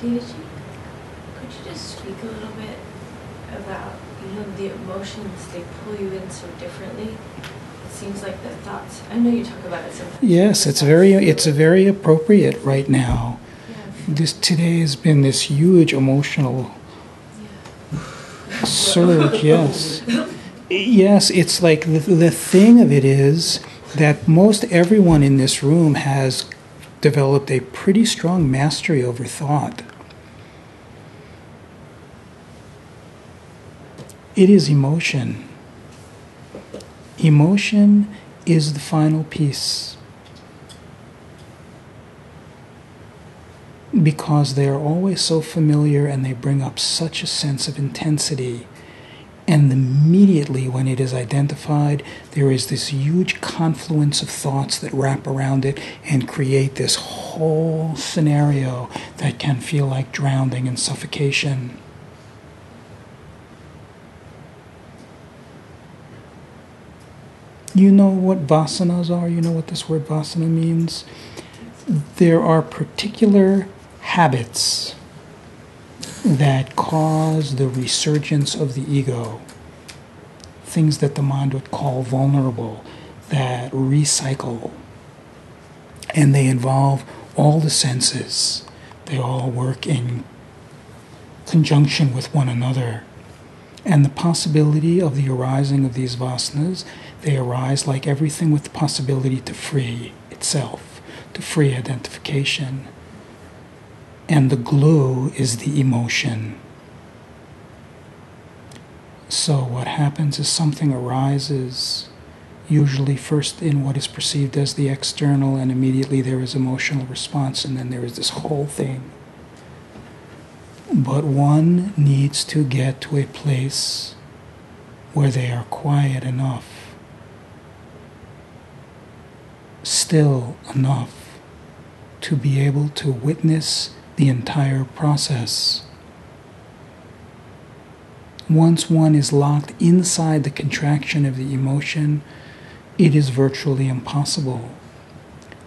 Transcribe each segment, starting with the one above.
Devaji, could you just speak a little bit about, the emotions, they pull you in so differently? It seems like the thoughts, I know you talk about it sometimes. Yes, it's very appropriate right now. Yeah. Today has been this huge emotional surge, yes. Yes, it's like the thing of it is that most everyone in this room has developed a pretty strong mastery over thought. It is emotion. Emotion is the final piece. Because they are always so familiar and they bring up such a sense of intensity. And immediately when it is identified, there is this huge confluence of thoughts that wrap around it and create this whole scenario that can feel like drowning and suffocation. You know what vasanas are? You know what this word vasana means? There are particular habits that cause the resurgence of the ego, things that the mind would call vulnerable, that recycle, and they involve all the senses. They all work in conjunction with one another. And the possibility of the arising of these vasanas, they arise like everything with the possibility to free itself, to free identification. And the glue is the emotion. So what happens is something arises, usually first in what is perceived as the external, and immediately there is emotional response, and then there is this whole thing. But one needs to get to a place where they are quiet enough, still enough, to be able to witness the entire process. Once one is locked inside the contraction of the emotion, it is virtually impossible.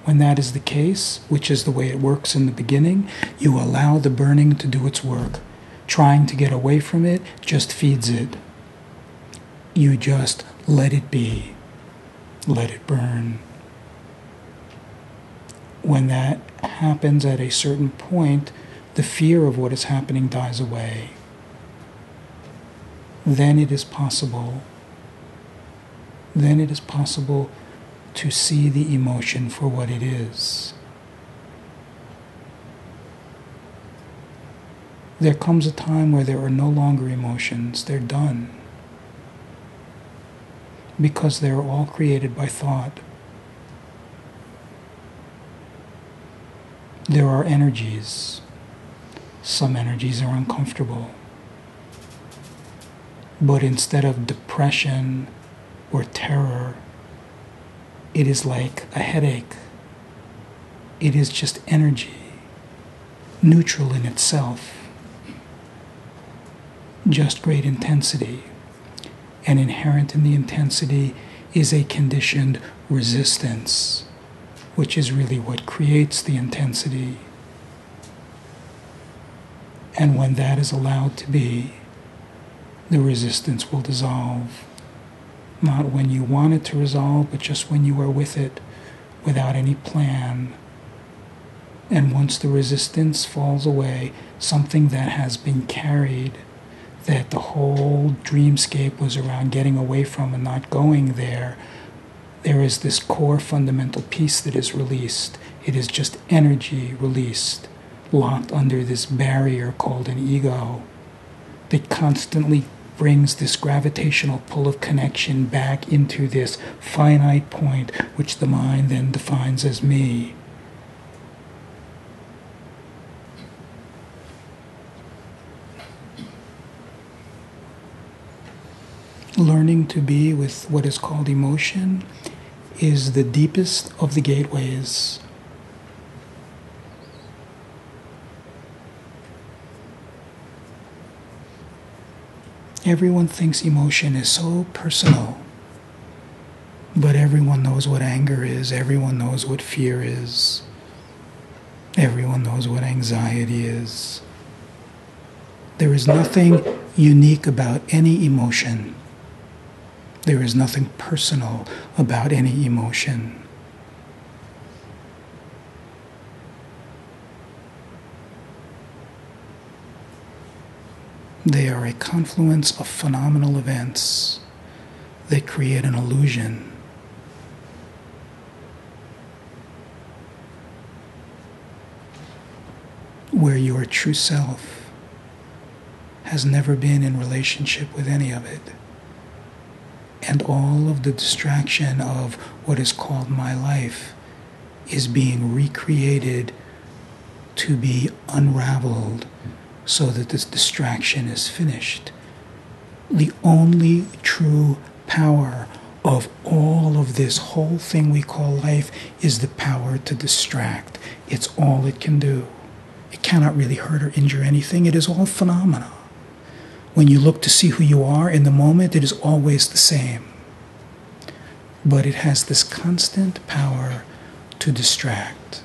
When that is the case, which is the way it works in the beginning, you allow the burning to do its work. Trying to get away from it just feeds it. You just let it be. Let it burn. When that happens at a certain point, the fear of what is happening dies away. Then it is possible to see the emotion for what it is. There comes a time where there are no longer emotions, they're done. Because they're all created by thought. There are energies. Some energies are uncomfortable. But instead of depression or terror, it is like a headache. It is just energy, neutral in itself, just great intensity. And inherent in the intensity is a conditioned resistance, which is really what creates the intensity. And when that is allowed to be, the resistance will dissolve. Not when you want it to resolve, but just when you are with it, without any plan. And once the resistance falls away, something that has been carried, that the whole dreamscape was around getting away from and not going there, there is this core fundamental piece that is released. It is just energy released, locked under this barrier called an ego, that constantly brings this gravitational pull of connection back into this finite point, which the mind then defines as me. Learning to be with what is called emotion is the deepest of the gateways. Everyone thinks emotion is so personal, but everyone knows what anger is, everyone knows what fear is, Everyone knows what anxiety is. There is nothing unique about any emotion. There is nothing personal about any emotion. They are a confluence of phenomenal events that create an illusion. Where your true self has never been in relationship with any of it. And all of the distraction of what is called my life is being recreated to be unraveled so that this distraction is finished. The only true power of all of this whole thing we call life is the power to distract. It's all it can do. It cannot really hurt or injure anything. It is all phenomena. When you look to see who you are in the moment, it is always the same. But it has this constant power to distract.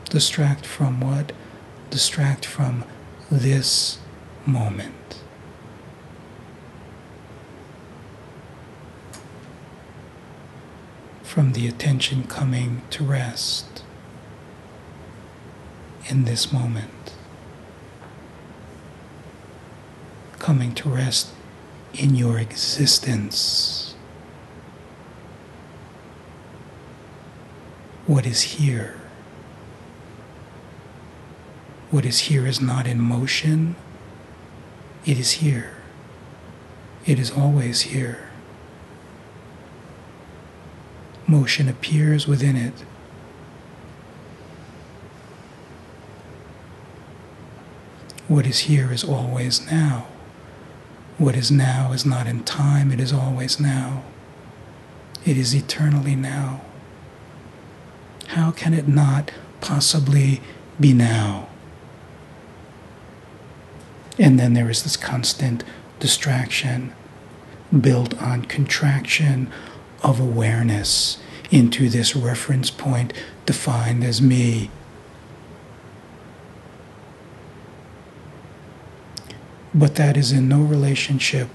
Distract from what? Distract from this moment. From the attention coming to rest in this moment. Coming to rest in your existence. What is here? What is here is not in motion. It is here. It is always here. Motion appears within it. What is here is always now. What is now is not in time, it is always now. It is eternally now. How can it not possibly be now? And then there is this constant distraction built on contraction of awareness into this reference point defined as me. But that is in no relationship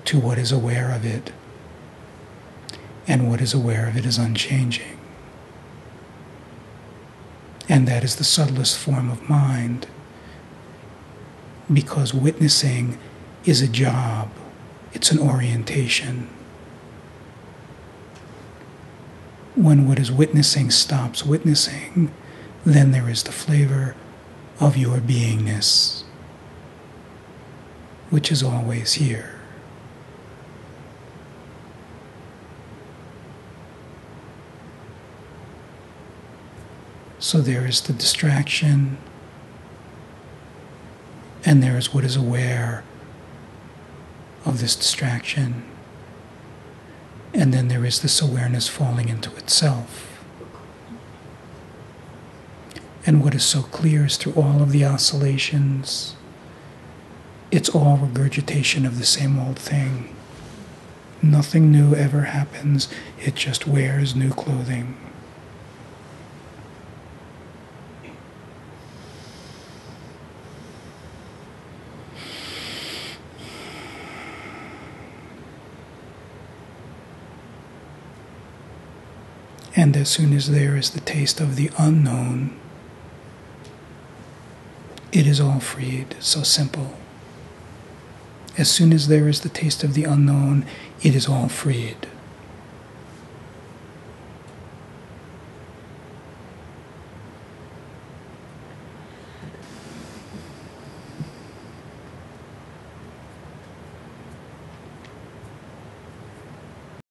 to what is aware of it. And what is aware of it is unchanging. And that is the subtlest form of mind. Because witnessing is a job. It's an orientation. When what is witnessing stops witnessing, then there is the flavor of your beingness, which is always here. So there is the distraction, and there is what is aware of this distraction. And then there is this awareness falling into itself. And what is so clear is through all of the oscillations, it's all regurgitation of the same old thing. Nothing new ever happens, it just wears new clothing. And as soon as there is the taste of the unknown, it is all freed. So simple. As soon as there is the taste of the unknown, it is all freed.